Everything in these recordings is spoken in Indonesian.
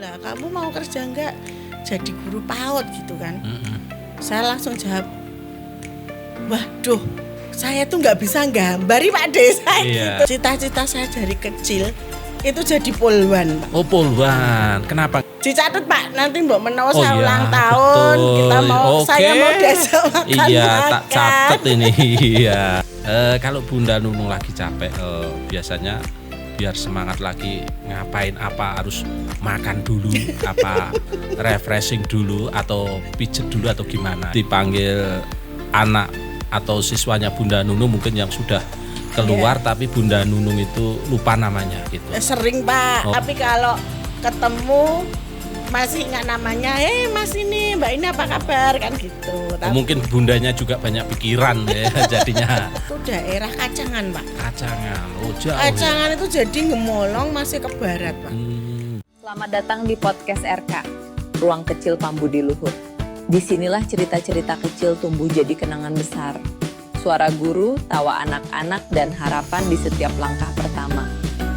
lah, kamu mau kerja enggak jadi guru PAUD gitu kan. Saya langsung jawab, waduh, saya tuh nggak bisa gambari Pak Desa gitu. Cita-cita saya dari kecil itu jadi polwan. Oh, polwan. Kenapa? Dicatat Pak, nanti mbok menawa saya ulang tahun, betul. Kita mau saya mau diajak makan. Iya, tak catat ini. Iya. Kalau Bunda Nunung lagi capek, biasanya biar semangat lagi ngapain apa harus makan dulu, apa refreshing dulu atau pijet dulu atau gimana? Dipanggil anak atau siswanya Bunda Nunung mungkin yang sudah keluar tapi Bunda Nunung itu lupa namanya gitu. Sering Pak, tapi kalau ketemu masih ingat namanya, Mas ini, Mbak ini apa kabar kan gitu. Tapi mungkin bundanya juga banyak pikiran ya jadinya. Itu daerah Kacangan Pak. Kacangan, jauh. Kacangan itu jadi ngemolong masih ke barat Pak. Selamat datang di podcast RK, Ruang Kecil Pambudi Luhur. Disinilah cerita-cerita kecil tumbuh jadi kenangan besar. Suara guru, tawa anak-anak, dan harapan di setiap langkah pertama.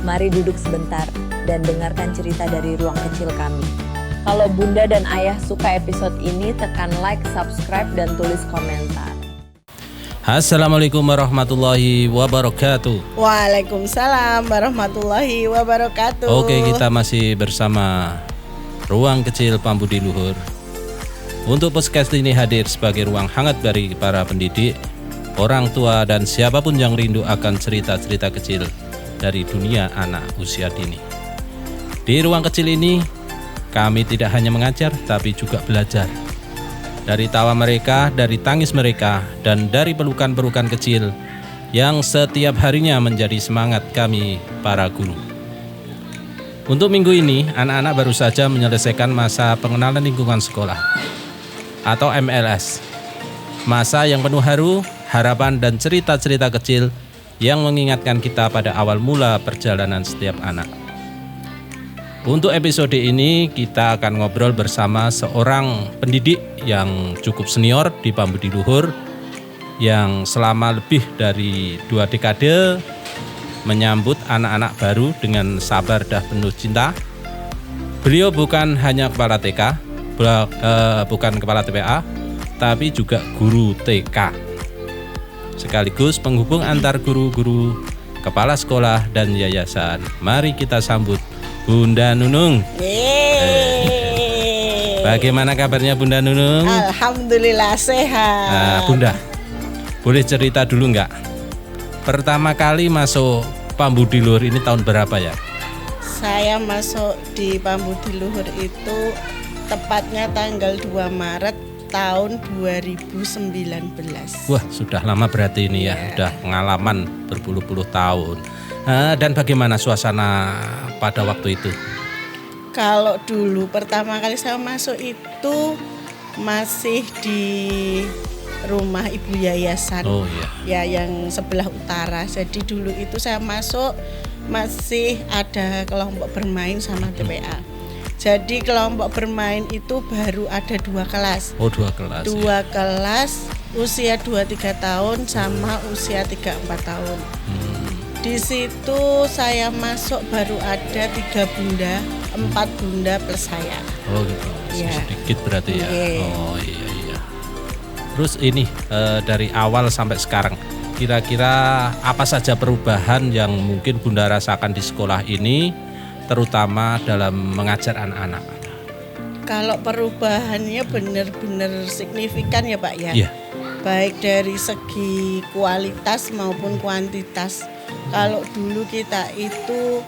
Mari duduk sebentar dan dengarkan cerita dari ruang kecil kami. Kalau Bunda dan Ayah suka episode ini, tekan like, subscribe, dan tulis komentar. Assalamualaikum warahmatullahi wabarakatuh. Waalaikumsalam warahmatullahi wabarakatuh. Oke, kita masih bersama Ruang Kecil Pambudi Luhur. Untuk podcast ini hadir sebagai ruang hangat bagi para pendidik, orang tua, dan siapapun yang rindu akan cerita-cerita kecil dari dunia anak usia dini. Di ruang kecil ini, kami tidak hanya mengajar, tapi juga belajar. Dari tawa mereka, dari tangis mereka, dan dari pelukan-pelukan kecil yang setiap harinya menjadi semangat kami para guru. Untuk minggu ini, anak-anak baru saja menyelesaikan masa pengenalan lingkungan sekolah atau MLS. Masa yang penuh haru, harapan, dan cerita-cerita kecil yang mengingatkan kita pada awal mula perjalanan setiap anak. Untuk episode ini kita akan ngobrol bersama seorang pendidik yang cukup senior di Pambudi Luhur yang selama lebih dari 2 dekade menyambut anak-anak baru dengan sabar dan penuh cinta. Beliau bukan hanya kepala TK, bukan kepala TPA, tapi juga guru TK. Sekaligus penghubung antar guru-guru, kepala sekolah, dan yayasan. Mari kita sambut Bunda Nunung. Bagaimana kabarnya Bunda Nunung? Alhamdulillah sehat. Bunda, boleh cerita dulu nggak? Pertama kali masuk Pambudi Luhur ini tahun berapa ya? Saya masuk di Pambudi Luhur itu tepatnya tanggal 2 Maret tahun 2019. Wah, sudah lama berarti ini ya, sudah pengalaman berpuluh-puluh tahun. Dan bagaimana suasana pada waktu itu? Kalau dulu pertama kali saya masuk itu masih di rumah ibu yayasan, ya yang sebelah utara. Jadi dulu itu saya masuk masih ada kelompok bermain sama TPA. Jadi kelompok bermain itu baru ada 2 kelas. 2 kelas. 2 kelas usia 2-3 tahun sama usia 3-4 tahun. Di situ saya masuk baru ada 3 bunda, 4 bunda plus saya. Oh gitu, sedikit berarti ya. Oh iya. Terus ini dari awal sampai sekarang, kira-kira apa saja perubahan yang mungkin Bunda rasakan di sekolah ini, terutama dalam mengajar anak-anak? Kalau perubahannya benar-benar signifikan ya Pak ya. Iya. Baik dari segi kualitas maupun kuantitas. Kalau dulu kita itu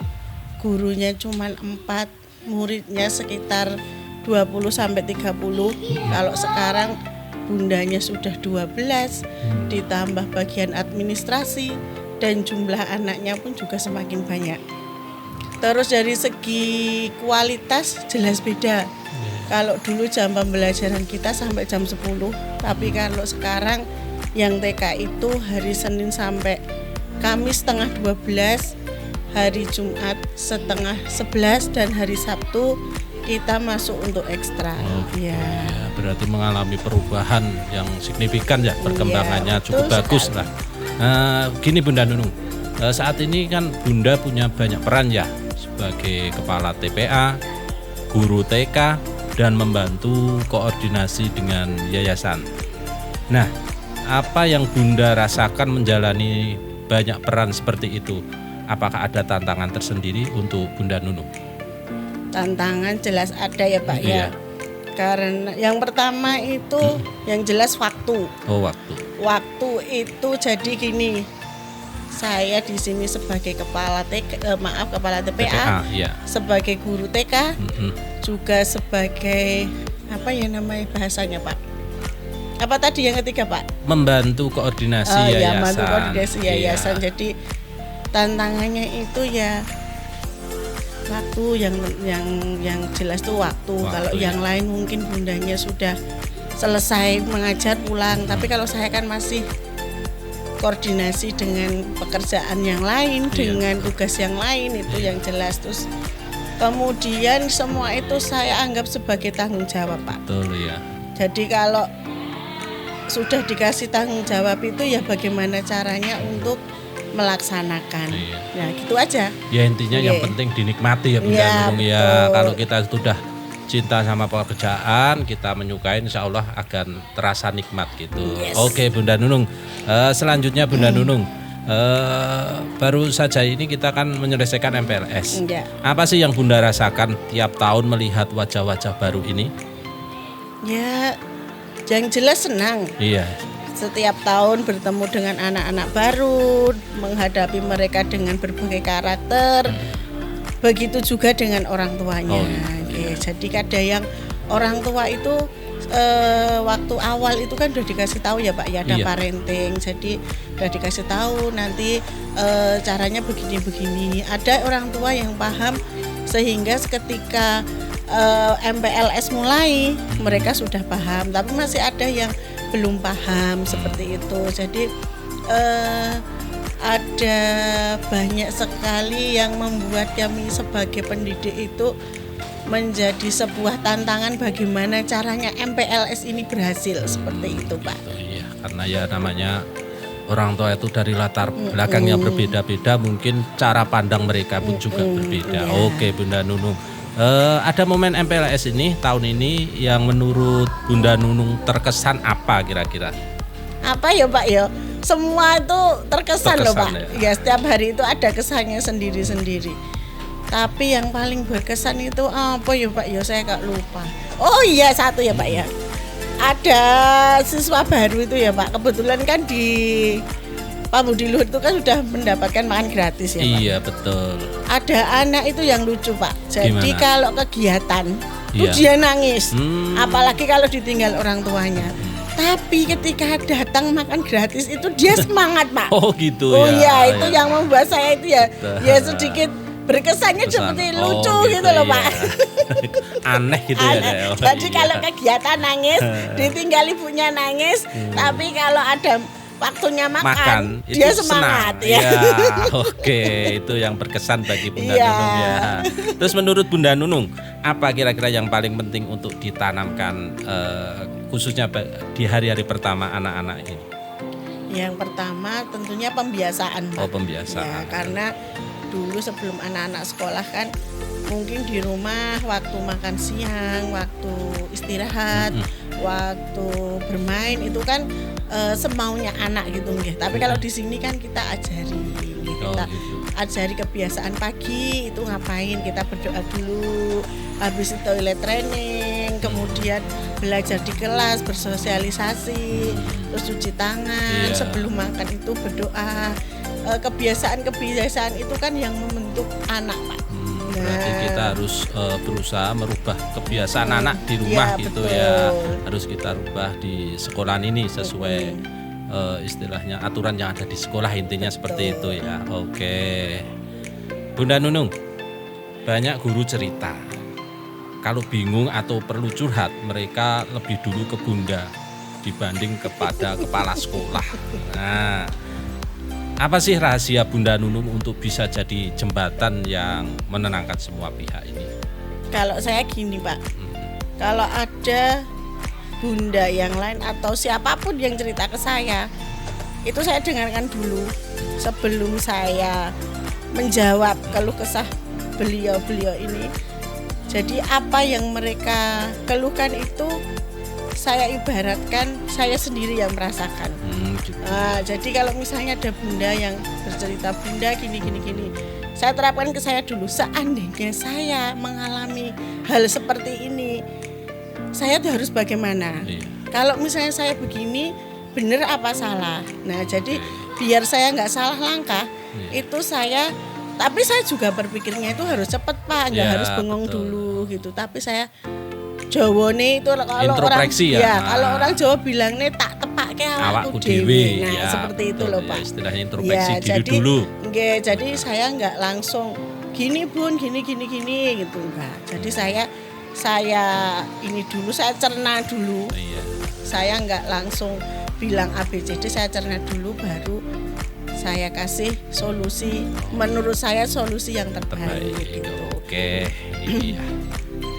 gurunya cuma 4, muridnya sekitar 20-30. Kalau sekarang bundanya sudah 12, ditambah bagian administrasi dan jumlah anaknya pun juga semakin banyak. Terus dari segi kualitas jelas beda. Kalau dulu jam pembelajaran kita sampai jam 10, tapi kalau sekarang yang TK itu hari Senin sampai Kamis setengah 12, hari Jumat setengah 11, dan hari Sabtu kita masuk untuk ekstra. Ya, berarti mengalami perubahan yang signifikan ya, perkembangannya cukup bagus lah. Gini Bunda Nunung, saat ini kan Bunda punya banyak peran ya, sebagai kepala TPA, guru TK, dan membantu koordinasi dengan yayasan. Nah, apa yang Bunda rasakan menjalani banyak peran seperti itu? Apakah ada tantangan tersendiri untuk Bunda Nunung? Tantangan jelas ada ya Pak Iya. ya. Karena yang pertama itu yang jelas waktu. Oh, waktu. Waktu itu jadi gini. Saya di sini sebagai kepala TPA, ya. sebagai guru TK, Mm-mm. juga sebagai apa ya namanya bahasanya Pak? Apa tadi yang ketiga Pak? Membantu koordinasi yayasan. Ya, membantu koordinasi yayasan. Iya. Jadi tantangannya itu ya waktu yang jelas tuh waktu. Kalau ya. yang lain mungkin bundanya sudah selesai mengajar pulang, tapi kalau saya kan masih koordinasi dengan pekerjaan yang lain, dengan tugas yang lain, itu yang jelas. Terus kemudian semua itu saya anggap sebagai tanggung jawab Pak. Betul ya. Jadi kalau sudah dikasih tanggung jawab itu ya bagaimana caranya untuk melaksanakan. Iya. Ya gitu aja. Ya intinya yang penting dinikmati ya Bunda Ya, Nunung ya. betul. Kalau kita sudah cinta sama pekerjaan, kita menyukai, insya Allah akan terasa nikmat gitu. Yes. Oke Bunda Nunung, selanjutnya Bunda Nunung, baru saja ini kita akan menyelesaikan MPLS. Ya. Apa sih yang Bunda rasakan tiap tahun melihat wajah-wajah baru ini? Ya, yang jelas senang. Iya. Setiap tahun bertemu dengan anak-anak baru, menghadapi mereka dengan berbagai karakter. Begitu juga dengan orang tuanya. Oh, iya. Oke, jadi kadang yang orang tua itu waktu awal itu kan udah dikasih tahu ya Pak ya, ada Iya. parenting. Jadi udah dikasih tahu nanti caranya begini-begini. Ada orang tua yang paham sehingga ketika MPLS mulai mereka sudah paham, tapi masih ada yang belum paham seperti itu. Jadi ada banyak sekali yang membuat kami sebagai pendidik itu menjadi sebuah tantangan bagaimana caranya MPLS ini berhasil seperti itu Pak. Iya, karena ya namanya orang tua itu dari latar belakang yang berbeda-beda, mungkin cara pandang mereka pun juga berbeda. Iya. Oke Bunda Nunung, ada momen MPLS ini tahun ini yang menurut Bunda Nunung terkesan apa kira-kira? Apa ya Pak ya? Semua itu terkesan loh Pak. Ya. Ya setiap hari itu ada kesannya sendiri-sendiri. Tapi yang paling berkesan itu apa ya Pak ya, saya gak lupa. Oh iya satu ya Pak ya. Ada siswa baru itu ya Pak. Kebetulan kan di Pambudiluhur itu kan sudah mendapatkan makan gratis ya Pak. Iya betul. Ada anak itu yang lucu Pak. Jadi Gimana? kalau kegiatan itu Iya. dia nangis. Hmm. Apalagi kalau ditinggal orang tuanya. Tapi ketika datang makan gratis itu dia semangat Pak. Oh gitu Oh ya. iya, itu yang membuat saya itu ya Betul. ya sedikit berkesannya Pesan. seperti Oh, lucu gitu loh iya. Pak. Aneh gitu ya. Aneh. Dek. Oh, Jadi iya. kalau kegiatan nangis, ditinggal ibunya nangis, tapi kalau ada waktunya makan, dia itu semangat senang. ya. Oke, itu yang berkesan bagi Bunda Iya. Nunung ya. Terus menurut Bunda Nunung, apa kira-kira yang paling penting untuk ditanamkan khususnya di hari-hari pertama anak-anak ini? Yang pertama tentunya pembiasaan Pak. Oh, pembiasaan. Ya, karena dulu sebelum anak-anak sekolah kan mungkin di rumah waktu makan siang, waktu istirahat, waktu bermain itu kan semaunya anak gitu nggih. Tapi kalau di sini kan kita ajari nggih, Oh, kita gitu. ajari kebiasaan pagi itu ngapain, kita berdoa dulu, habis itu toilet training, kemudian belajar di kelas, bersosialisasi, terus cuci tangan, Iya. sebelum makan itu berdoa. Kebiasaan-kebiasaan itu kan yang membentuk anak Pak. Berarti Nah. kita harus berusaha merubah kebiasaan anak di rumah Iya, gitu betul. ya. Harus kita rubah di sekolah ini sesuai istilahnya aturan yang ada di sekolah, intinya seperti itu ya. Oke. Bunda Nunung, banyak guru cerita kalau bingung atau perlu curhat mereka lebih dulu ke Bunda dibanding kepada kepala sekolah. Nah, apa sih rahasia Bunda Nunung untuk bisa jadi jembatan yang menenangkan semua pihak ini? Kalau saya gini Pak, kalau ada bunda yang lain atau siapapun yang cerita ke saya, itu saya dengarkan dulu sebelum saya menjawab keluh kesah beliau-beliau ini. Jadi apa yang mereka keluhkan itu saya ibaratkan saya sendiri yang merasakan. Gitu. Jadi kalau misalnya ada bunda yang bercerita, bunda gini, saya terapkan ke saya dulu. Seandainya saya mengalami hal seperti ini, saya tuh harus bagaimana? Iya. Kalau misalnya saya begini, benar apa salah? Nah, jadi biar saya nggak salah langkah, itu saya. Tapi saya juga berpikirnya itu harus cepat Pak, nggak harus bengong dulu gitu. Tapi saya Jawa nih itu kalau introspeksi orang kalau orang Jawa bilang nih tak tepake awakku dhewe. Nah, ya, seperti itu betul, loh ya, Pak. Istilahnya introspeksi diri jadi, dulu. Jadi saya nggak langsung gini Bun, gini gitu enggak. Jadi saya ini dulu, saya cerna dulu. Iya. Saya nggak langsung bilang ABCD, saya cerna dulu baru saya kasih solusi, menurut saya solusi yang terbaik. Gitu. Oke, iya.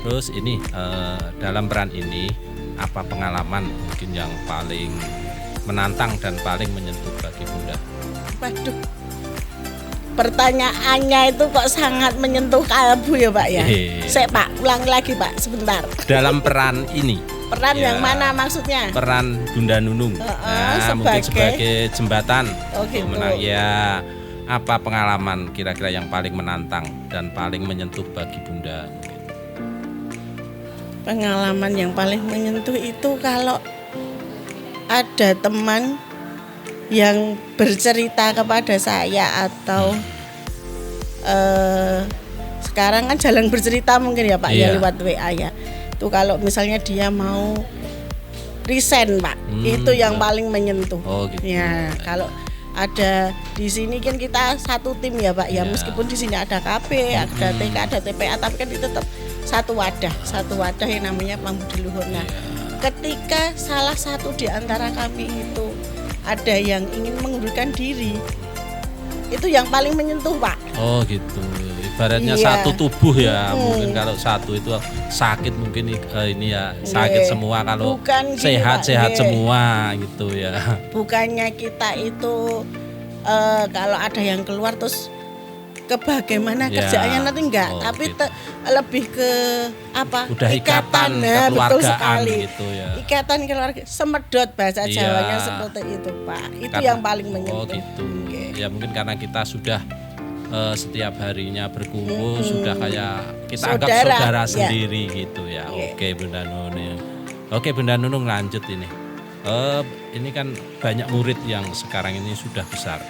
Terus ini dalam peran ini apa pengalaman mungkin yang paling menantang dan paling menyentuh bagi Bunda? Waduh, pertanyaannya itu kok sangat menyentuh kalbu ya Pak ya. Saya Pak, ulang lagi Pak sebentar. Dalam peran ini. Peran yang mana maksudnya? Peran Bunda Nunung. Mungkin sebagai jembatan untuk menang. Ya, apa pengalaman kira-kira yang paling menantang dan paling menyentuh bagi Bunda? Pengalaman yang paling menyentuh itu kalau ada teman yang bercerita kepada saya atau sekarang kan jalan bercerita mungkin ya Pak ya lewat WA ya. Itu kalau misalnya dia mau resign Pak, itu yang paling menyentuh. Gitu. Ya, kalau ada di sini kan kita satu tim ya Pak ya, meskipun di sini ada KB, ada TK, ada TPA, tapi kan itu tetap satu wadah yang namanya Pambudi Luhur. Nah, ketika salah satu di antara kami itu ada yang ingin mengundurkan diri, itu yang paling menyentuh Pak. Gitu. Ibaratnya satu tubuh ya, mungkin kalau satu itu sakit mungkin ini ya sakit semua, kalau sehat-sehat semua gitu ya. Bukannya kita itu kalau ada yang keluar terus bagaimana kerjaannya nanti enggak, tapi gitu. Lebih ke apa? Udah ikatan betul sekali. Gitu ya. Ikatan keluarga, semedot bahasa Jawanya seperti itu Pak. Itu yang paling menyentuh. Gitu. Ya mungkin karena kita sudah setiap harinya berkumpul, sudah kayak kita anggap saudara sendiri gitu ya. Oke Bunda Nunung. Oke Bunda Nunung, lanjut ini. Ini kan banyak murid yang sekarang ini sudah besar.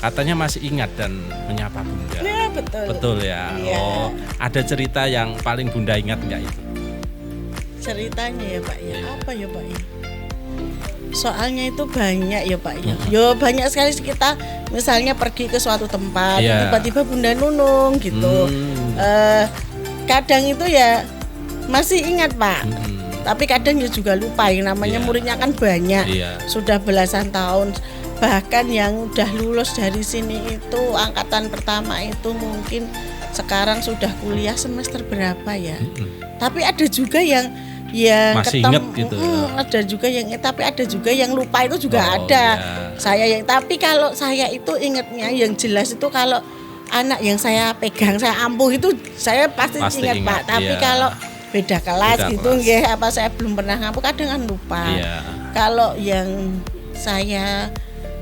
Katanya masih ingat dan menyapa Bunda. Ya, betul. Betul ya. Ada cerita yang paling Bunda ingat nggak itu? Ceritanya ya Pak ya. Apa ya Pak ya? Soalnya itu banyak ya Pak ya. Yo banyak sekali kita misalnya pergi ke suatu tempat, tiba-tiba Bunda Nunung gitu. Kadang itu ya masih ingat Pak. Tapi kadang ya juga lupa, yang namanya muridnya kan banyak. Sudah belasan tahun. Bahkan yang udah lulus dari sini itu angkatan pertama itu mungkin sekarang sudah kuliah semester berapa ya. Tapi ada juga yang masih ingat gitu. Ada juga yang tapi ada juga yang lupa, itu juga ada. Saya yang tapi kalau saya itu ingatnya yang jelas itu kalau anak yang saya pegang, saya ampuh itu saya pasti ingat Pak. Tapi kalau beda kelas gitu nggih, apa saya belum pernah ngampuh kadang kan lupa. Kalau yang saya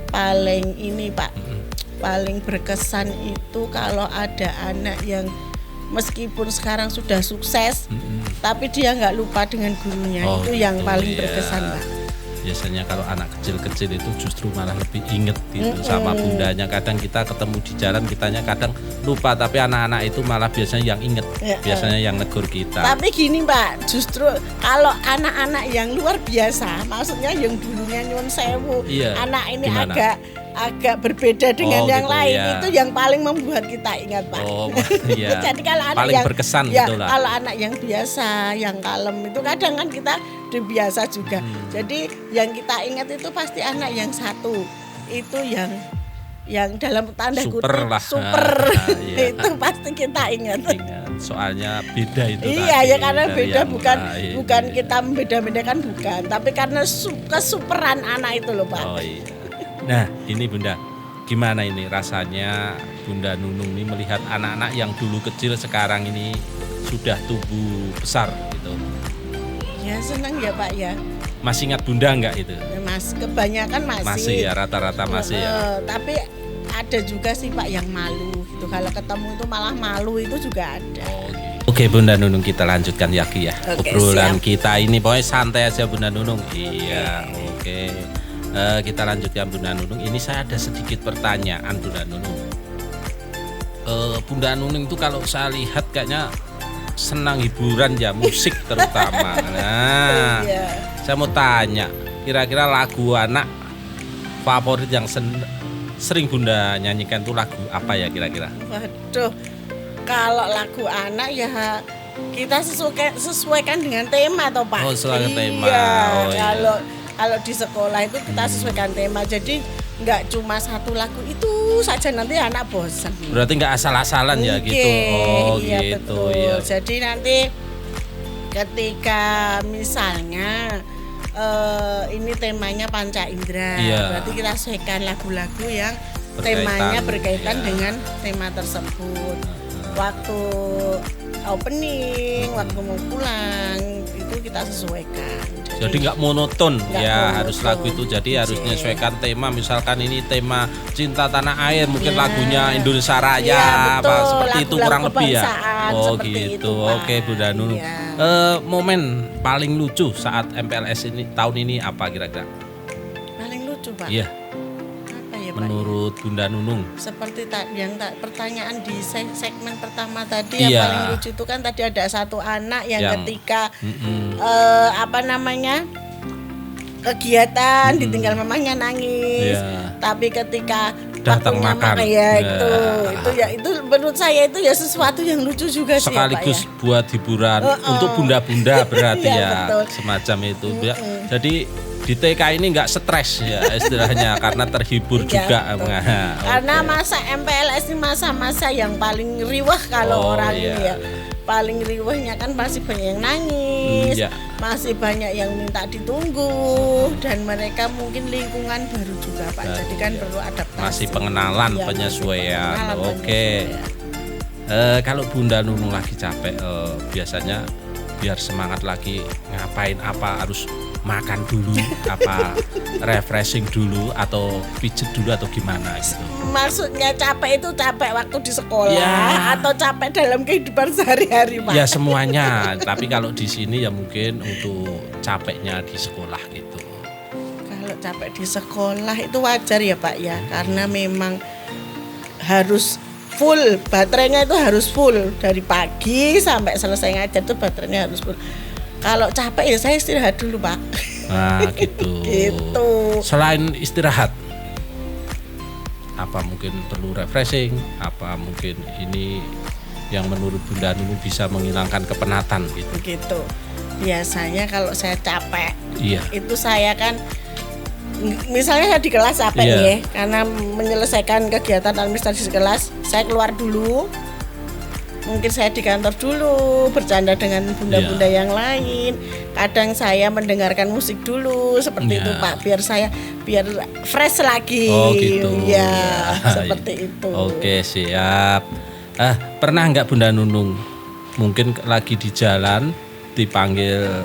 paling ini Pak, paling berkesan itu kalau ada anak yang meskipun sekarang sudah sukses, tapi dia nggak lupa dengan gurunya. Itu gitu, yang paling berkesan Pak. Biasanya kalau anak kecil-kecil itu justru malah lebih inget gitu sama bundanya. Kadang kita ketemu di jalan, kitanya kadang lupa, tapi anak-anak itu malah biasanya yang inget, biasanya yang negur kita. Tapi gini Pak, justru kalau anak-anak yang luar biasa, maksudnya yang dulunya nyuwun sewu, anak ini agak berbeda dengan yang lain, itu yang paling membuat kita ingat Pak. Jadi kalau anak paling yang berkesan gitu lah. Kalau anak yang biasa, yang kalem itu kadang kan kita udah biasa juga. Jadi yang kita ingat itu pasti anak yang satu, itu yang dalam tanda kutip super itu pasti kita ingat. Soalnya beda itu. Ya karena beda, bukan kita membeda-bedakan, bukan, tapi karena kesuperan anak itu loh Pak. Nah ini Bunda, gimana ini rasanya Bunda Nunung ini melihat anak-anak yang dulu kecil sekarang ini sudah tumbuh besar gitu? Ya senang ya Pak ya. Masih ingat Bunda enggak itu? Mas, kebanyakan masih. Masih ya, rata-rata masih ya. Tapi ada juga sih Pak yang malu gitu. Kalau ketemu itu malah malu itu juga ada. Oke Bunda Nunung, kita lanjutkan lagi ya. Oke, Obrolan siap. kita ini pokoknya santai aja Bunda Nunung. Iya, oke. Kita lanjutkan Bunda Nunung. Ini saya ada sedikit pertanyaan Bunda Nunung. Bunda Nunung itu kalau saya lihat kayaknya senang hiburan ya, musik terutama. Nah, Iya. saya mau tanya, kira-kira lagu anak favorit yang sering Bunda nyanyikan itu lagu apa ya kira-kira? Waduh, kalau lagu anak ya kita sesuaikan dengan tema toh Pak. Oh, sesuai tema. Iya, Oh, iya. kalau di sekolah itu kita sesuaikan tema. Jadi nggak cuma satu lagu itu saja, nanti anak bosan. Berarti nggak asal-asalan ya Oke, gitu. Oh iya, gitu betul. ya. Jadi nanti ketika misalnya ini temanya Panca Indera, Iya. berarti kita sesuaikan lagu-lagu yang Berkaitan, temanya berkaitan iya. dengan tema tersebut. Waktu opening, waktu mau pulang itu kita sesuaikan. Jadi nggak monoton Nggak ya, monoton. harus lagu itu. Jadi harus Oke. menyesuaikan tema. Misalkan ini tema cinta tanah air, mungkin Iya. lagunya Indonesia Raya, Iya, apa betul. seperti itu Lagu-lagu kurang lebih ya. kebangsaan, Oh seperti gitu. itu, Pak. Oke Bunda Nunung. Iya. Momen paling lucu saat MPLS ini tahun ini apa kira-kira? Paling lucu Pak. Iya, Apa ya Pak? menurut Bunda Nunung. Seperti pertanyaan di segmen pertama tadi Iya. yang paling lucu itu kan tadi ada satu anak yang Yang- ketika Mm-mm. kegiatan ditinggal mamanya nangis, Iya. tapi ketika Datang waktunya makan. ya Ya. itu menurut saya itu ya sesuatu yang lucu juga sih Sekaligus ya, Pak, ya. buat hiburan untuk bunda-bunda berarti Iya, ya, betul. semacam itu ya. Jadi di TK ini nggak stres ya istilahnya karena terhibur Iya, juga. betul. Nah, Karena oke. masa MPLS ini masa-masa yang paling riwah kalau Oh, orang iya. ini ya. Paling riwahnya kan masih banyak yang nangis, Iya. masih banyak yang minta ditunggu, dan mereka mungkin lingkungan baru juga Pak. Jadi kan Iya. perlu adaptasi. Masih pengenalan, Iya, penyesuaian. pengenalan, Oke. penyesuaian. Kalau Bunda Nunung lagi capek, biasanya biar semangat lagi ngapain, apa harus makan dulu, apa refreshing dulu, atau pijet dulu, atau gimana gitu? Maksudnya capek itu capek waktu di sekolah Ya. atau capek dalam kehidupan sehari-hari Pak? Ya semuanya, tapi kalau di sini ya mungkin untuk capeknya di sekolah gitu. Kalau capek di sekolah itu wajar ya Pak ya, karena memang harus full, baterainya itu harus full dari pagi sampai selesai ngajar itu baterainya harus full. Kalau capek ya saya istirahat dulu Pak. Nah gitu. Gitu. Selain istirahat, apa mungkin perlu refreshing? Apa mungkin ini yang menurut Bunda Nunung bisa menghilangkan kepenatan gitu? Gitu. Biasanya kalau saya capek, Iya. itu saya kan misalnya saya di kelas capek Iya. nih ya, karena menyelesaikan kegiatan administrasi kelas, saya keluar dulu. Mungkin saya di kantor dulu, bercanda dengan bunda-bunda Iya. yang lain. Kadang saya mendengarkan musik dulu, seperti Iya. itu Pak, biar fresh lagi. Oh gitu. Ya, seperti itu. Oke siap. Pernah nggak Bunda Nunung mungkin lagi di jalan dipanggil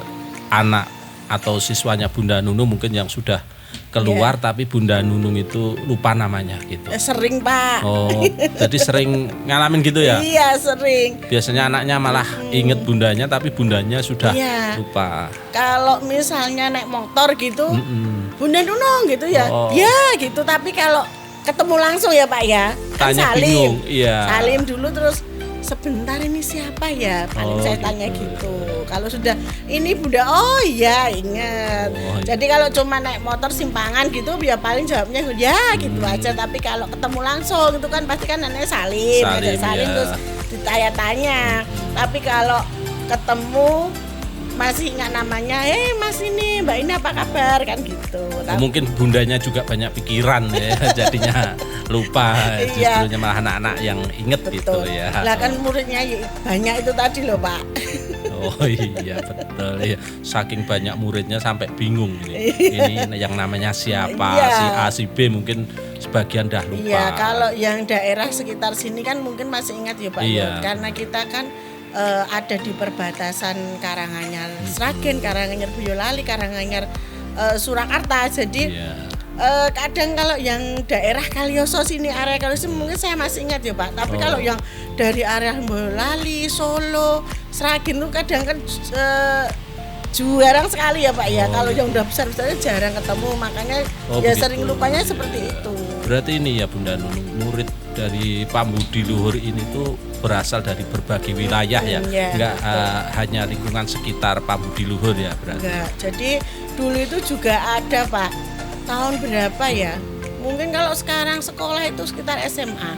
anak atau siswanya Bunda Nunung mungkin yang sudah keluar tapi Bunda Nunung itu lupa namanya gitu? Sering Pak. Oh, jadi sering ngalamin gitu ya? Iya sering. Biasanya anaknya malah inget bundanya tapi bundanya sudah Iya. lupa. Kalau misalnya naik motor gitu, Mm-mm. Bunda Nunung gitu ya, Oh. ya gitu. Tapi kalau ketemu langsung ya Pak ya, kan Tanya salim, bingung, iya. salim dulu terus sebentar ini siapa ya, paling Oh, saya gitu. tanya gitu. Kalau sudah ini Bunda, oh iya ingat. Oh, iya. Jadi kalau cuma naik motor simpangan gitu, ya paling jawabnya ya gitu Hmm. aja. Tapi kalau ketemu langsung gitu kan pasti kan namanya salim, Salim, ngajak salim ya. terus ditanya-tanya. Tapi kalau ketemu masih ingat namanya, Mas ini Mbak ini apa kabar kan gitu. Mungkin bundanya juga banyak pikiran ya, jadinya lupa. Iya. Justrunya malah anak-anak yang inget gitu ya. Lah kan muridnya banyak itu tadi loh Pak. Oh iya betul ya. Saking banyak muridnya sampai bingung ini. Ini yang namanya siapa? Iya. Si A si B mungkin sebagian dah lupa. Iya, kalau yang daerah sekitar sini kan mungkin masih ingat ya Pak. Iya. Karena kita kan ada di perbatasan Karanganyar Sragen, Karanganyar Boyolali, Karanganyar Surakarta. Jadi kadang kalau yang daerah Kaliyoso sini, area Kaliyoso mungkin saya masih ingat ya Pak. Tapi kalau yang dari area Boyolali, Solo, Sragen itu kadang kan jarang sekali ya Pak ya. Kalau yang udah besar-besarnya jarang ketemu, makanya ya begitu. Sering lupanya seperti itu. Berarti ini ya Bunda Nunung, murid dari Pambudi Luhur ini tuh berasal dari berbagai wilayah ya, enggak hanya lingkungan sekitar Pambudi Luhur ya berarti. Enggak, jadi dulu itu juga ada Pak, tahun berapa ya, mungkin kalau sekarang sekolah itu sekitar SMA,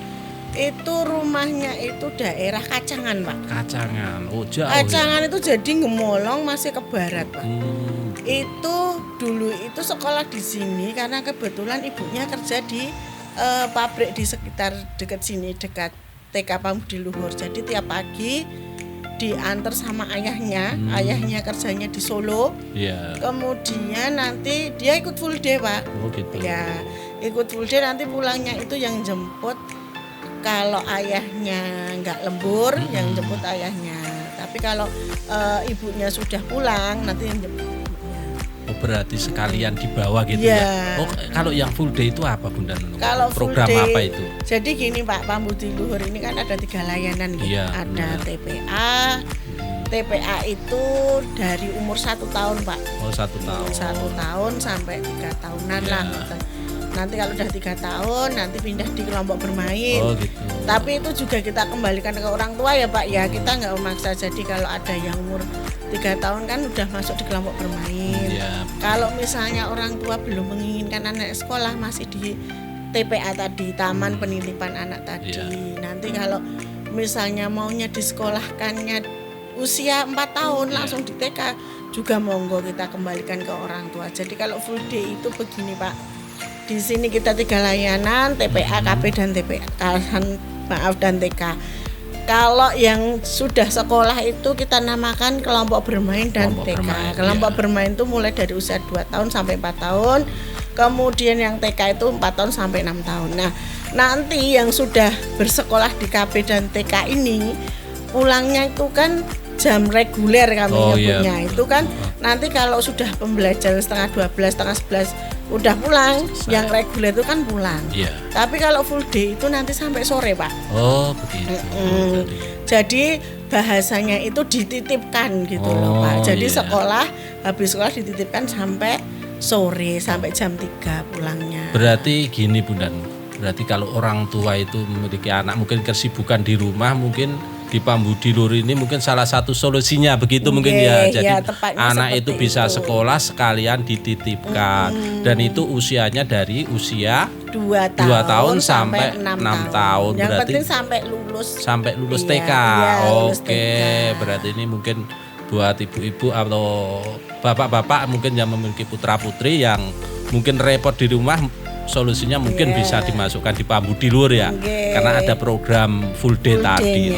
itu rumahnya itu daerah Kacangan Pak. Kacangan, jauh. Kacangan ya? Itu jadi ngemolong masih ke barat Pak. Itu dulu itu sekolah di sini karena kebetulan ibunya kerja di pabrik di sekitar dekat sini, dekat TK Pambudi Luhur. Jadi tiap pagi diantar sama ayahnya, ayahnya kerjanya di Solo. Kemudian nanti dia ikut full day Pak. Gitu. Ya, ikut full day, nanti pulangnya itu yang jemput. Kalau ayahnya nggak lembur, yang jemput ayahnya. Tapi kalau ibunya sudah pulang, nanti yang jemput. Berarti sekalian dibawa gitu ya. Kalau yang full day itu apa Bunda Nunung? Kalau program day, apa itu? Jadi gini Pak, Pambudi Luhur ini kan ada 3 layanan gitu. Ada TPA. TPA itu dari umur 1 tahun Pak. 1 tahun. 1 tahun sampai 3 tahunan lah. Nanti kalau udah 3 tahun nanti pindah di kelompok bermain. Gitu. Tapi itu juga kita kembalikan ke orang tua ya Pak ya. Kita nggak memaksa. Jadi kalau ada yang umur 3 tahun kan udah masuk di kelompok bermain. Kalau misalnya orang tua belum menginginkan anak sekolah, masih di TPA tadi, Taman Penitipan Anak tadi. Nanti kalau misalnya maunya disekolahkannya usia 4 tahun langsung di TK juga monggo, kita kembalikan ke orang tua. Jadi kalau full day itu begini Pak. Di sini kita 3 layanan, TPA, KP dan dan TK. Kalau yang sudah sekolah itu kita namakan kelompok bermain dan TK. Kelompok bermain itu mulai dari usia 2 tahun sampai 4 tahun. Kemudian yang TK itu 4 tahun sampai 6 tahun. Nah, nanti yang sudah bersekolah di KP dan TK ini pulangnya itu kan jam reguler kami nyebutnya. Itu kan nanti kalau sudah pembelajaran setengah 12, setengah 11 udah pulang, yang reguler itu kan pulang. Tapi kalau full day itu nanti sampai sore Pak. Begitu. Jadi bahasanya itu dititipkan gitu loh Pak. Jadi habis sekolah dititipkan sampai sore, sampai jam 3 pulangnya. Berarti gini Bunda, berarti kalau orang tua itu memiliki anak, mungkin kesibukan di rumah, mungkin di Pambudi Luhur ini mungkin salah satu solusinya begitu mungkin ya. Jadi anak itu bisa sekolah sekalian dititipkan, dan itu usianya dari usia 2 tahun sampai 6 tahun. Yang berarti penting sampai lulus TK. Berarti ini mungkin buat ibu-ibu atau bapak-bapak mungkin yang memiliki putra-putri yang mungkin repot di rumah, solusinya mungkin bisa dimasukkan di Pambudi Luhur ya. Karena ada program full day tadi.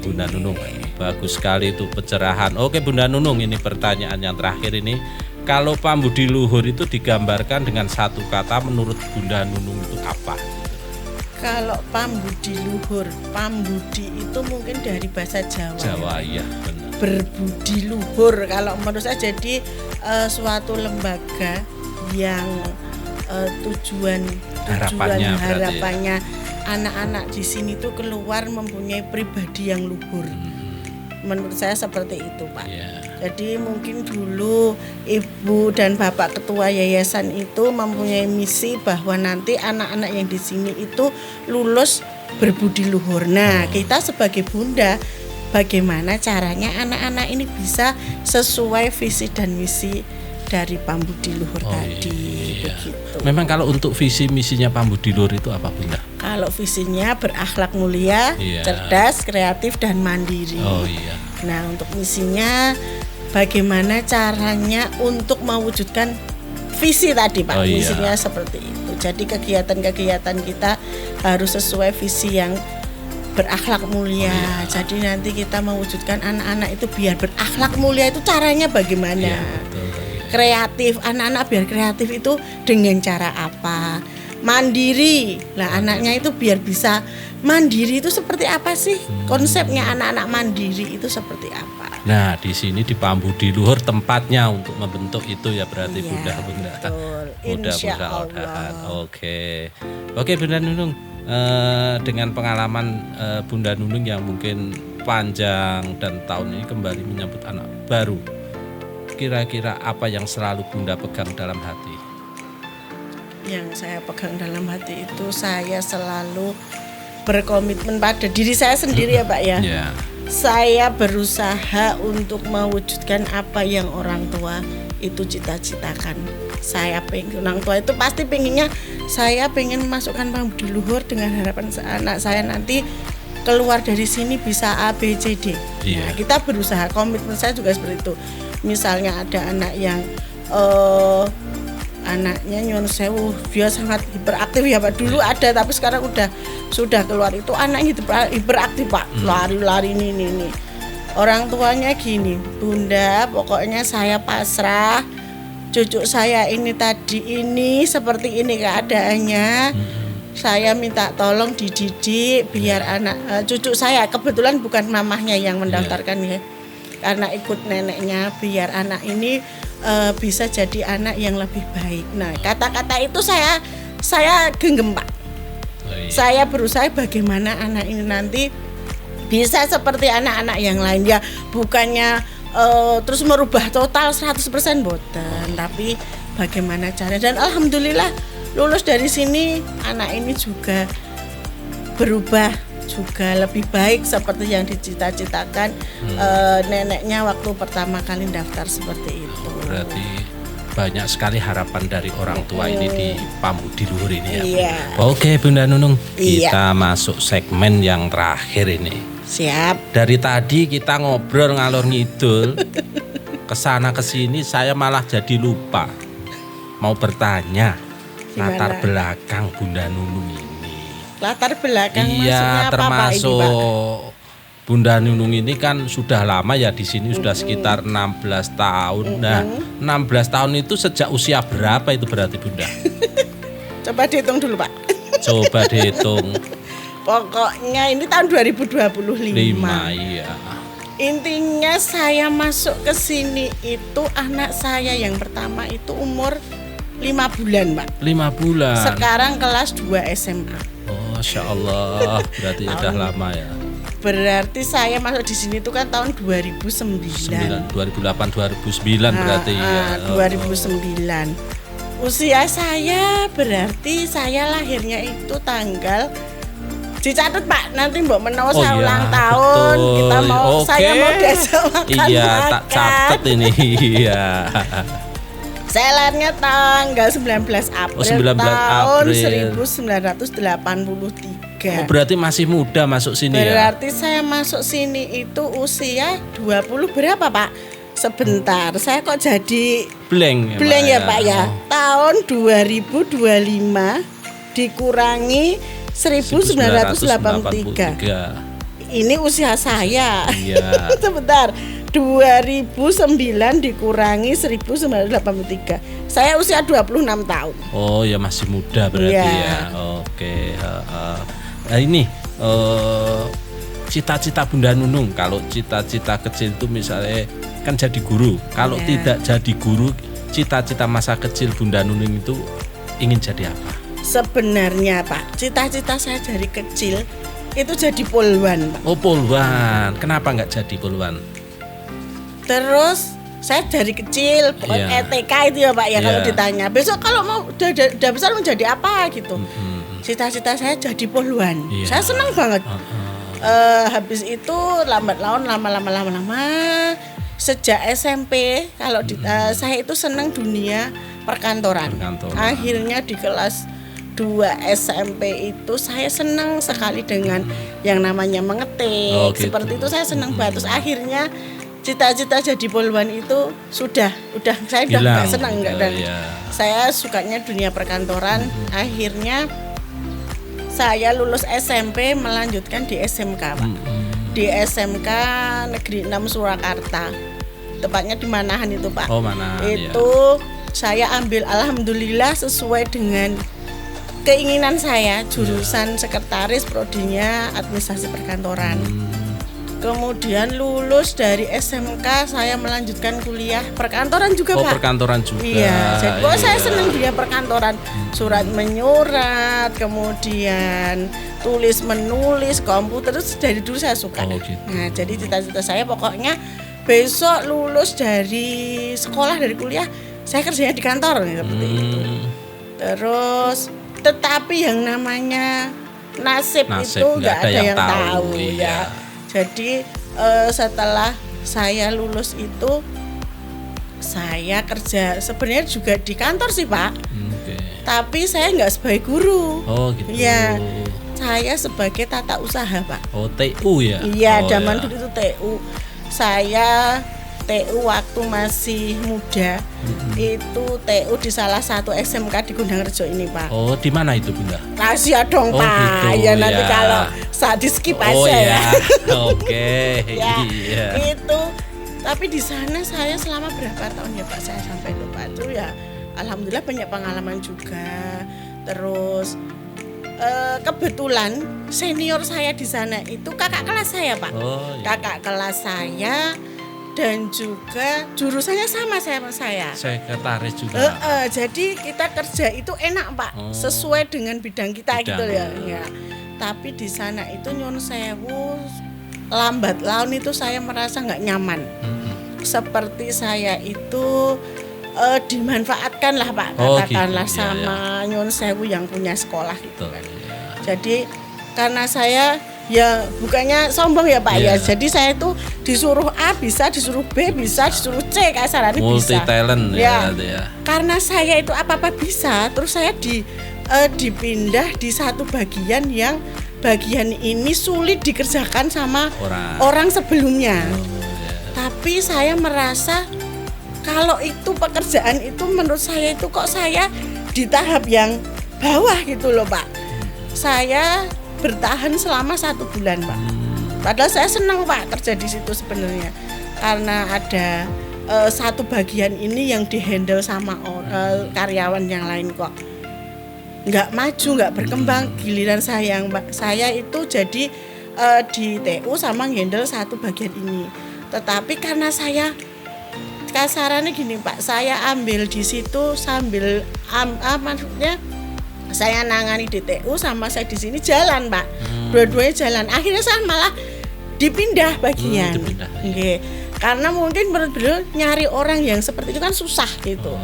Bunda Nunung, bagus sekali itu pencerahan. Bunda Nunung, ini pertanyaan yang terakhir ini. Kalau Pambudi Luhur itu digambarkan dengan satu kata, menurut Bunda Nunung itu apa? Kalau Pambudi Luhur, Pambudi itu mungkin dari bahasa Jawa. Ya, benar. Berbudi luhur kalau menurut saya. Jadi suatu lembaga yang tujuan harapannya anak-anak di sini tuh keluar mempunyai pribadi yang luhur. Menurut saya seperti itu Pak. Jadi mungkin dulu ibu dan bapak ketua yayasan itu mempunyai misi bahwa nanti anak-anak yang di sini itu lulus berbudi luhur. Nah, kita sebagai bunda, bagaimana caranya anak-anak ini bisa sesuai visi dan misi dari Pambudi Luhur tadi. Begitu. Memang kalau untuk visi misinya Pambudi Luhur itu apa Bunda? Kalau visinya berakhlak mulia, cerdas, kreatif dan mandiri. Nah, untuk misinya bagaimana caranya untuk mewujudkan visi tadi Pak. Misinya seperti itu. Jadi kegiatan-kegiatan kita harus sesuai visi yang berakhlak mulia. Jadi nanti kita mewujudkan anak-anak itu biar berakhlak mulia itu caranya bagaimana? Kreatif, anak-anak biar kreatif itu dengan cara apa? mandiri. Lah anaknya itu biar bisa mandiri itu seperti apa sih? Konsepnya anak-anak mandiri itu seperti apa? Nah, di sini di Pambudiluhur tempatnya untuk membentuk itu ya berarti Bunda. Betul. Insyaallah. Oke Bunda Nunung, dengan pengalaman Bunda Nunung yang mungkin panjang dan tahun ini kembali menyambut anak baru, kira-kira apa yang selalu Bunda pegang dalam hati? Yang saya pegang dalam hati itu saya selalu berkomitmen pada diri saya sendiri ya Pak ya. Yeah. Saya berusaha untuk mewujudkan apa yang orang tua itu cita-citakan. Saya pengen, orang tua itu pasti pengennya saya pengen masukkan Pambudiluhur dengan harapan anak saya nanti keluar dari sini bisa A, B, C, D. Yeah. Nah, kita berusaha, komitmen saya juga seperti itu. Misalnya ada anak yang anaknya nyuwun sewu, dia sangat hiperaktif ya Pak. Dulu ada tapi sekarang sudah keluar itu anaknya hiperaktif Pak. Lari-lari ini. Orang tuanya gini, Bunda, pokoknya saya pasrah. Cucu saya ini tadi ini seperti ini keadaannya. Saya minta tolong dididik biar anak cucu saya, kebetulan bukan mamahnya yang mendaftarkan ya. Karena ikut neneknya biar anak ini bisa jadi anak yang lebih baik. Nah, kata-kata itu saya genggam Pak. Saya berusaha bagaimana anak ini nanti bisa seperti anak-anak yang lain ya, bukannya terus merubah total 100% boten, tapi bagaimana cara. Dan alhamdulillah lulus dari sini anak ini juga berubah, juga lebih baik seperti yang dicita-citakan neneknya waktu pertama kali daftar seperti itu. Berarti banyak sekali harapan dari orang tua ini di Pambudiluhur ini ya. Iya. Oke Bunda Nunung, Iya. kita masuk segmen yang terakhir ini. Siap. Dari tadi kita ngobrol ngalor ngidul, kesana kesini saya malah jadi lupa mau bertanya. Gimana? Latar belakang Bunda Nunung ini. Latar belakang maksudnya Iya, apa termasuk Pak ini Pak? Bunda Nunung ini kan sudah lama ya di sini, sudah sekitar 16 tahun. Nah, 16 tahun itu sejak usia berapa itu berarti Bunda? Coba dihitung dulu Pak. Coba dihitung. Pokoknya ini tahun 2025. 5, iya. Intinya saya masuk ke sini itu anak saya yang pertama itu umur 5 bulan Pak. 5 bulan. Sekarang kelas 2 SMA. Oh, Masya Allah, berarti udah lama ya. Berarti saya masuk di sini itu kan tahun 2009. 2008 2009 berarti ya. 2009. Usia saya berarti saya lahirnya itu tanggal dicatat Pak, nanti mbok menawa saya ulang tahun, betul. kita mau saya mau diajak makan. Iya, tak catat ini. Iya. Saya lahirnya tanggal 19 April, 19 tahun April. 1983. Oh, berarti masih muda masuk sini ya. Berarti saya masuk sini itu usia 20 berapa Pak? Sebentar, saya kok jadi blank ya Pak ya. Tahun 2025 dikurangi 1983. Ini usia saya. Iya. Sebentar. 2009 dikurangi 1983. Saya usia 26 tahun. Oh, ya masih muda berarti ya. Oke, Nah, ini cita-cita Bunda Nunung, kalau cita-cita kecil itu misalnya kan jadi guru. Kalau tidak jadi guru, cita-cita masa kecil Bunda Nunung itu ingin jadi apa? Sebenarnya Pak, cita-cita saya dari kecil itu jadi polwan Pak. Oh, polwan. Kenapa nggak jadi polwan? Terus saya dari kecil ETK itu ya Pak ya, kalau ditanya besok kalau mau udah besar mau jadi apa gitu. Cita-cita saya jadi polwan. Saya senang banget. Habis itu lambat laun lama sejak SMP kalau saya itu senang dunia perkantoran. Akhirnya di kelas 2 SMP itu saya senang sekali dengan yang namanya mengetik. Gitu. Seperti itu saya senang banget. Terus akhirnya cita-cita jadi polwan itu sudah saya udah nggak senang dan saya sukanya dunia perkantoran. Akhirnya saya lulus SMP melanjutkan di SMK Pak. Di SMK Negeri 6 Surakarta. Tepatnya di Manahan itu Pak. Oh, Manahan. Itu saya ambil alhamdulillah sesuai dengan keinginan saya jurusan sekretaris, prodinya administrasi perkantoran. Kemudian lulus dari SMK saya melanjutkan kuliah perkantoran juga Pak. Perkantoran juga. Iya, jadi saya senang dia perkantoran. Surat menyurat, kemudian tulis menulis, komputer itu dari dulu saya suka. Gitu. Nah, jadi cita-cita saya pokoknya besok lulus dari sekolah, dari kuliah, saya kerjanya di kantor seperti itu. Terus tetapi yang namanya nasib itu nggak ada yang tahu ya. Jadi setelah saya lulus itu saya kerja sebenarnya juga di kantor sih Pak. Tapi saya nggak sebagai guru. Gitu. Ya, saya sebagai tata usaha Pak. TU ya? Iya, zaman dulu itu TU. Saya TU waktu masih muda, itu TU di salah satu SMK di Gunungrejo ini Pak. Di mana itu Bunda? Rahasia dong Pak. Gitu, ya nanti kalau saat di skip aja ya. Oke. Iya. Itu. Tapi di sana saya selama berapa tahun ya Pak? Saya sampai lupa itu ya. Alhamdulillah banyak pengalaman juga. Terus kebetulan senior saya di sana itu kakak kelas saya Pak. Kakak kelas saya. Dan juga jurusannya sama saya. Sekretaris juga. Jadi kita kerja itu enak Pak, sesuai dengan bidang kita gitu ya. Tapi di sana itu nyun sewu lambat laun itu saya merasa nggak nyaman. Seperti saya itu dimanfaatkan lah Pak, katakanlah gitu, sama nyun sewu yang punya sekolah gitu kan. Iya. Jadi karena saya ya bukannya sombong ya Pak ya. Jadi saya itu disuruh A bisa, disuruh B bisa, disuruh C kasarannya bisa. Multi talent ya. Karena saya itu apa-apa bisa, terus saya dipindah di satu bagian yang bagian ini sulit dikerjakan sama orang sebelumnya. Tapi saya merasa kalau itu pekerjaan itu menurut saya itu kok saya di tahap yang bawah gitu loh Pak. Saya bertahan selama 1 bulan Pak. Padahal saya senang Pak kerja di situ sebenarnya karena ada satu bagian ini yang dihandle sama karyawan yang lain kok nggak maju, nggak berkembang. Giliran saya itu jadi di TU sama handle satu bagian ini. Tetapi karena saya kasarannya gini Pak, saya ambil di situ sambil maksudnya saya nangani di TU sama saya di sini jalan Pak. Dua-duanya jalan. Akhirnya saya malah dipindah bagian. Karena mungkin menurut beliau nyari orang yang seperti itu kan susah gitu.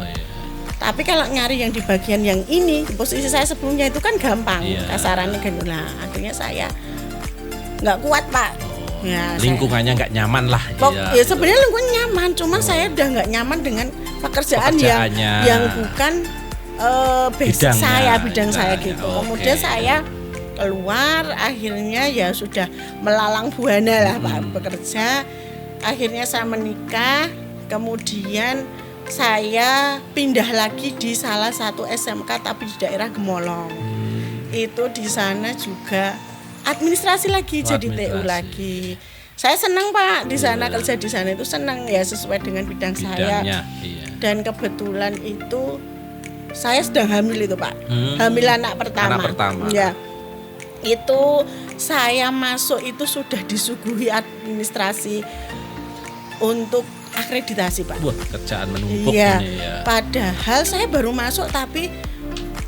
Tapi kalau nyari yang di bagian yang ini, posisi saya sebelumnya itu kan gampang. Kasarannya kan. Nah, akhirnya saya nggak kuat Pak. Lingkungannya nggak nyaman lah. Ya sebenarnya lingkungan nyaman, cuman saya udah nggak nyaman dengan pekerjaan yang bukan basic bidang saya gitu. Kemudian saya keluar, akhirnya ya sudah melalang buana lah Pak bekerja. Akhirnya saya menikah, kemudian saya pindah lagi di salah satu SMK tapi di daerah Gemolong. Itu di sana juga administrasi lagi, jadi TU lagi. Saya senang Pak di sana, kerja di sana itu senang ya sesuai dengan bidang saya. Dan kebetulan itu saya sedang hamil itu Pak, hamil anak pertama. Ya, itu saya masuk itu sudah disuguhi administrasi untuk akreditasi Pak. Wah, kerjaan menumpuk ini ya. Padahal saya baru masuk tapi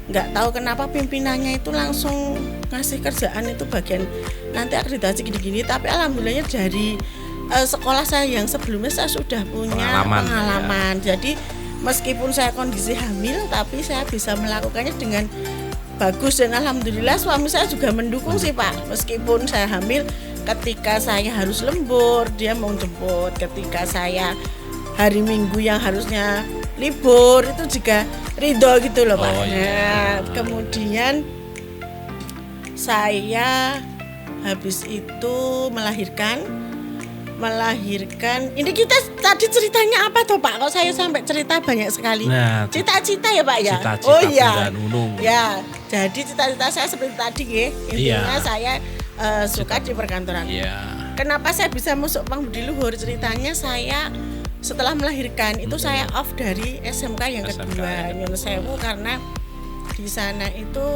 nggak tahu kenapa pimpinannya itu langsung ngasih kerjaan itu bagian nanti akreditasi gini-gini. Tapi alhamdulillahnya dari sekolah saya yang sebelumnya saya sudah punya pengalaman. Jadi meskipun saya kondisi hamil, tapi saya bisa melakukannya dengan bagus dan alhamdulillah suami saya juga mendukung sih Pak. Meskipun saya hamil, ketika saya harus lembur, dia mau jemput. Ketika saya hari Minggu yang harusnya libur, itu juga ridho gitu loh Pak. Kemudian saya habis itu melahirkan. Ini kita tadi ceritanya apa toh Pak? Kok saya sampai cerita banyak sekali. Cita-cita ya Pak ya. Cita-cita ya. Jadi cita-cita saya seperti tadi ya. Intinya saya suka di perkantoran. Kenapa saya bisa masuk Pambudi Luhur? Ceritanya saya setelah melahirkan itu saya off dari SMK yang kedua. Nyun sewu karena di sana itu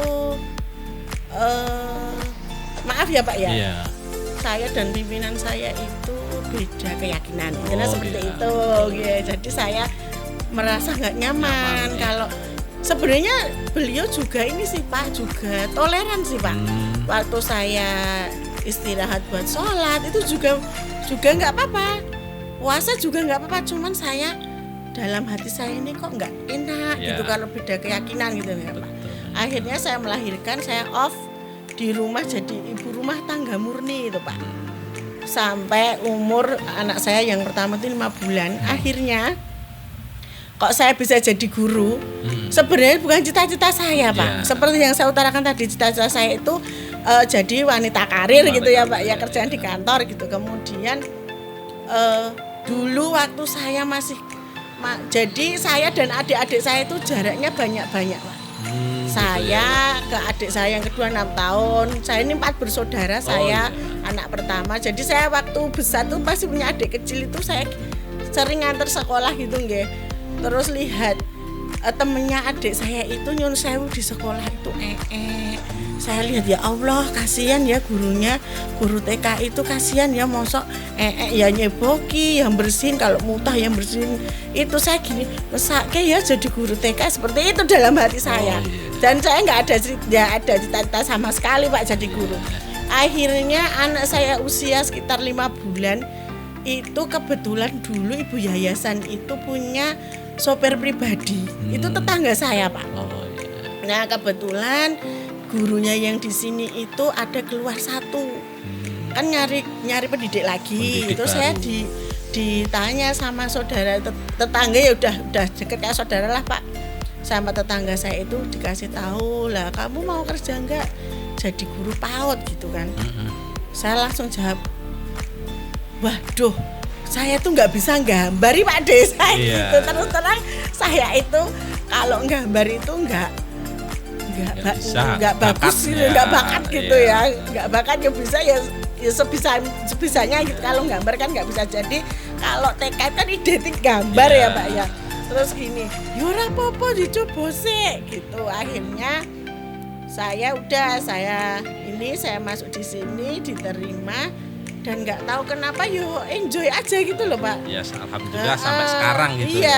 maaf ya Pak ya. Iya. Saya dan pimpinan saya itu beda keyakinan. Karena seperti iya. itu. Ya, jadi saya merasa nggak nyaman ya. kalau sebenarnya beliau juga ini sih Pak, juga toleran sih Pak. Waktu saya istirahat buat sholat itu juga nggak apa-apa. Puasa juga nggak apa-apa, cuman saya dalam hati saya ini kok nggak enak Ya. gitu kalau beda keyakinan gitu ya Pak. Betul. Akhirnya saya melahirkan, saya off di rumah jadi ibu rumah tangga murni itu Pak. Sampai umur anak saya yang pertama itu 5 bulan. Akhirnya kok saya bisa jadi guru. Sebenarnya bukan cita-cita saya Pak. Ya. Seperti yang saya utarakan tadi, cita-cita saya itu jadi wanita karir gitu ya Pak. Ya kerjaan di kantor gitu. Kemudian dulu waktu saya masih jadi saya dan adik-adik saya itu jaraknya banyak-banyak Pak. Saya ke adik saya yang kedua 6 tahun. Saya ini 4 bersaudara, saya anak pertama. Jadi saya waktu besar tuh masih punya adik kecil itu saya sering nganter sekolah gitu nggih. Terus lihat temennya adik saya itu nyun sewu di sekolah itu Saya lihat ya Allah kasihan ya gurunya, guru TK itu kasihan ya mosok ya nyeboki yang bersihin, kalau mutah yang bersihin. Itu saya gini, mesake ya jadi guru TK seperti itu dalam hati saya. Dan saya nggak ada cita-cita sama sekali Pak jadi guru. Akhirnya anak saya usia sekitar 5 bulan itu kebetulan dulu ibu yayasan itu punya sopir pribadi. Itu tetangga saya Pak. Nah kebetulan gurunya yang di sini itu ada keluar satu, kan nyari pendidik lagi. Itu saya ditanya sama saudara tetangga, ya udah deket kayak saudara lah Pak. Sama tetangga saya itu dikasih tahu, lah kamu mau kerja enggak jadi guru PAUD gitu kan. Saya langsung jawab, waduh saya tuh nggak bisa gambari Pak Desa gitu. Terus terang saya itu kalau gambar itu nggak bagus gitu, nggak bakat gitu ya, nggak bakat ya bisa ya sebisanya gitu. Kalau gambar kan nggak bisa. Jadi kalau tekad kan identik gambar ya Pak ya. Terus gini, yura popo dicoba sih gitu. Akhirnya saya masuk di sini diterima dan nggak tahu kenapa enjoy aja gitu loh Pak. Ya alhamdulillah sampai sekarang gitu. Iya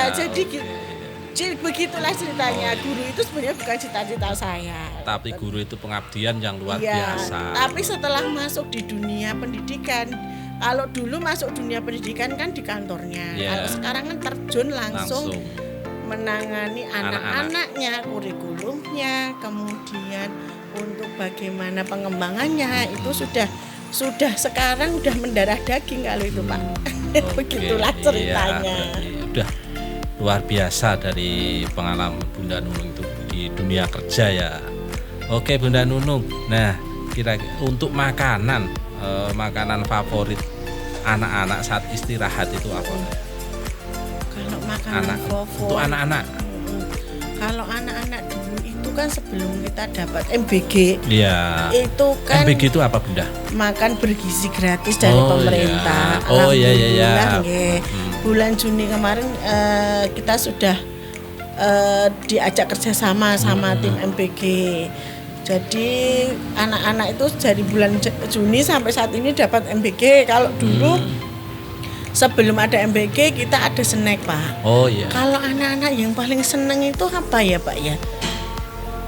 jadi begitulah ceritanya. Guru itu sebenarnya bukan cita-cita saya. Tapi guru itu pengabdian yang luar biasa. Tapi setelah masuk di dunia pendidikan, kalau dulu masuk dunia pendidikan kan di kantornya. Kalau sekarang kan terjun langsung menangani anak-anaknya, kurikulumnya, kemudian untuk bagaimana pengembangannya itu sudah sekarang udah mendarah daging kalau itu Pak. Begitulah ceritanya. Udah luar biasa dari pengalaman Bunda Nunung itu di dunia kerja ya. Oke Bunda Nunung. Nah, kira-kira untuk makanan favorit anak-anak saat istirahat itu apa? Kalau makanan favorit untuk anak-anak. Kalau anak-anak dulu itu kan sebelum kita dapat MBG. Iya. Itu kan MBG itu apa Bunda? Makan bergizi gratis dari pemerintah. Iya. Bulan Juni kemarin kita sudah diajak kerjasama sama tim MBG. Jadi anak-anak itu dari bulan Juni sampai saat ini dapat MBG. Kalau dulu sebelum ada MBG kita ada snack Pak. Kalau anak-anak yang paling seneng itu apa ya Pak ya?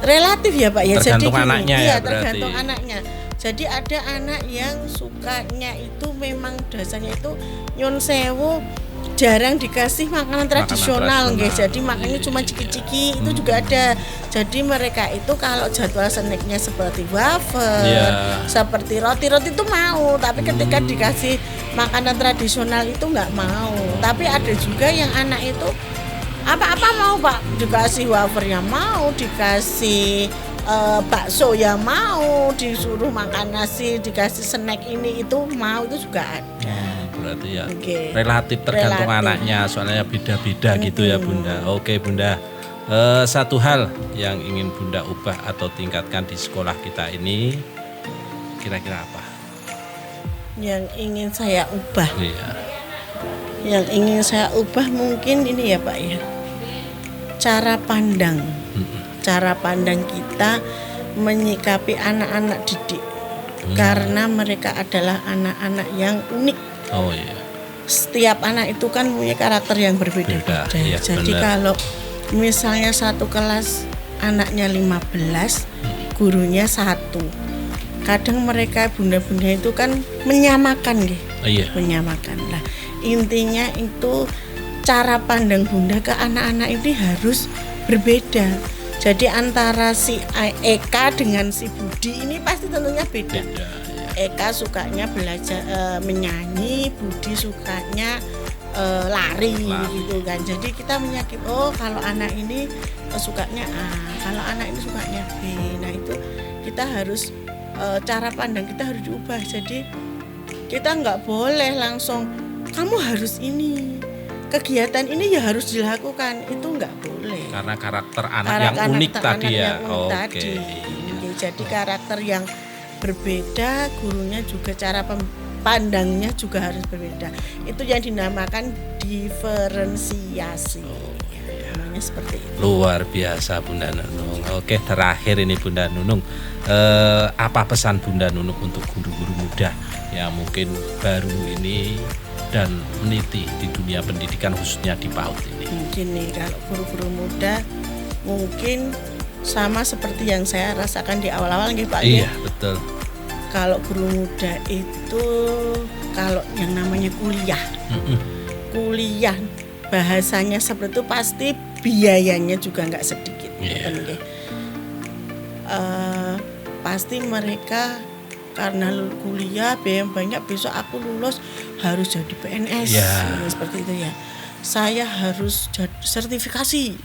Relatif ya Pak ya. Tergantung jadi anaknya ya berarti. Tergantung anaknya. Jadi ada anak yang sukanya itu memang dasarnya itu nyun sewu jarang dikasih makanan tradisional nggih. Jadi makannya cuma ciki-ciki itu juga ada. Jadi mereka itu kalau jadwal snacknya seperti wafer, seperti roti-roti itu mau, tapi ketika dikasih makanan tradisional itu nggak mau. Tapi ada juga yang anak itu apa-apa mau Pak, dikasih wafernya mau, dikasih bakso ya mau, disuruh makan nasi, dikasih snack ini itu mau, itu juga ada. Berarti ya relatif tergantung anaknya, soalnya beda-beda gitu ya Bunda. Oke Bunda, satu hal yang ingin Bunda ubah atau tingkatkan di sekolah kita ini kira-kira apa? Yang ingin saya ubah? Yang ingin saya ubah mungkin ini ya Pak ya, cara pandang cara pandang kita menyikapi anak-anak didik. Karena mereka adalah anak-anak yang unik. Oh iya. Setiap anak itu kan punya karakter yang berbeda-beda. Iya, jadi benar. kalau misalnya satu kelas anaknya 15, gurunya 1. Kadang mereka bunda-bunda itu kan menyamakan gitu. Iya. Menyamakan. Nah, intinya itu cara pandang bunda ke anak-anak ini harus berbeda. Jadi antara si Eka dengan si Budi ini pasti tentunya beda. Eka sukanya belajar menyanyi, Budi sukanya lari gitu kan. Jadi kita menyakit, oh kalau anak ini sukanya A, kalau anak ini sukanya B. Nah itu kita harus cara pandang kita harus diubah. Jadi kita nggak boleh langsung kamu harus ini, kegiatan ini ya harus dilakukan, itu nggak boleh. Karena karakter anak yang unik tadi ya. Oke. Jadi karakter yang berbeda, gurunya juga cara pandangnya juga harus berbeda. Itu yang dinamakan diferensiasi. Namanya seperti itu. Luar biasa Bunda Nunung. Oke, terakhir ini Bunda Nunung, apa pesan Bunda Nunung untuk guru-guru muda yang mungkin baru ini dan meniti di dunia pendidikan khususnya di PAUD ini? Mungkin nih kalau guru-guru muda mungkin sama seperti yang saya rasakan di awal-awal nih Pak. Iya, betul. Kalau guru muda itu kalau yang namanya kuliah bahasanya seperti itu pasti biayanya juga nggak sedikit. Yeah. Pasti mereka karena kuliah biaya banyak, besok aku lulus harus jadi PNS, seperti itu ya. Saya harus jadi sertifikasi.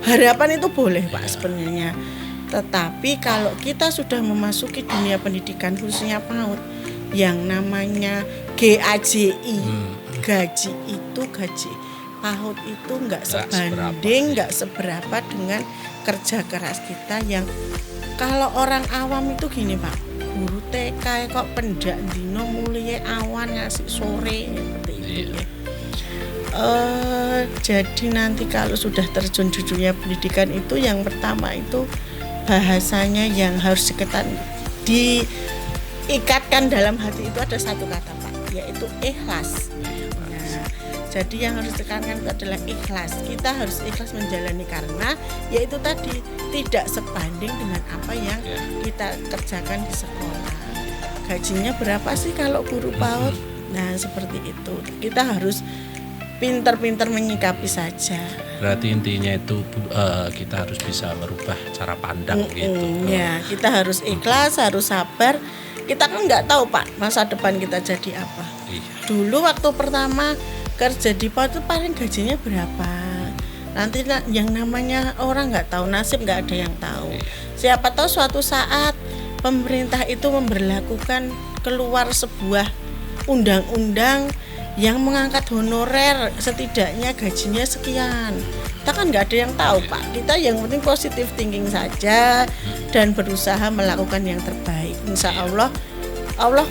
Harapan itu boleh Pak sebenarnya. Tetapi kalau kita sudah memasuki dunia pendidikan khususnya PAUD yang namanya GAJI, gaji PAUD itu nggak sebanding, nggak seberapa dengan kerja keras kita yang kalau orang awam itu gini Pak, guru TK kok pendak dino mulai awan ngasih sore seperti itu ya. Jadi nanti kalau sudah terjun di dunia pendidikan itu yang pertama itu bahasanya yang harus diikatkan dalam hati itu ada satu kata Pak, yaitu ikhlas. Nah, jadi yang harus ditekankan itu adalah ikhlas. Kita harus ikhlas menjalani karena yaitu tadi tidak sebanding dengan apa yang kita kerjakan di sekolah. Gajinya berapa sih kalau guru PAUD? Nah seperti itu. Kita harus pintar-pintar menyikapi saja. Berarti intinya itu kita harus bisa merubah cara pandang gitu. Ya, kita harus ikhlas, harus sabar. Kita kan nggak tahu Pak masa depan kita jadi apa. Dulu waktu pertama kerja di PAUD itu paling gajinya berapa. Nanti yang namanya orang nggak tahu, nasib nggak ada yang tahu. Siapa tahu suatu saat pemerintah itu memberlakukan keluar sebuah undang-undang yang mengangkat honorer setidaknya gajinya sekian. Kita kan nggak ada yang tahu Pak. Kita yang penting positive thinking saja dan berusaha melakukan yang terbaik. Insya Allah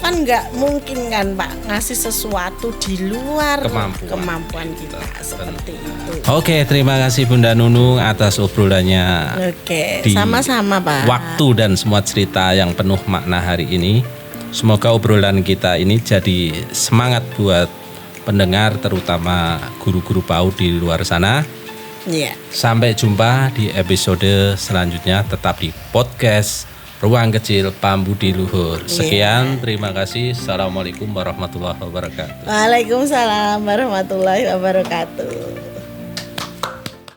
kan nggak mungkin kan Pak ngasih sesuatu di luar kemampuan kita seperti itu. Oke, terima kasih Bunda Nunung atas obrolannya. Oke, sama-sama Pak. Waktu dan semua cerita yang penuh makna hari ini. Semoga obrolan kita ini jadi semangat buat pendengar terutama guru-guru PAUD di luar sana. Iya. Sampai jumpa di episode selanjutnya, tetap di podcast Ruang Kecil Pambudi Luhur. Sekian, terima kasih. Assalamualaikum warahmatullahi wabarakatuh. Waalaikumsalam warahmatullahi wabarakatuh.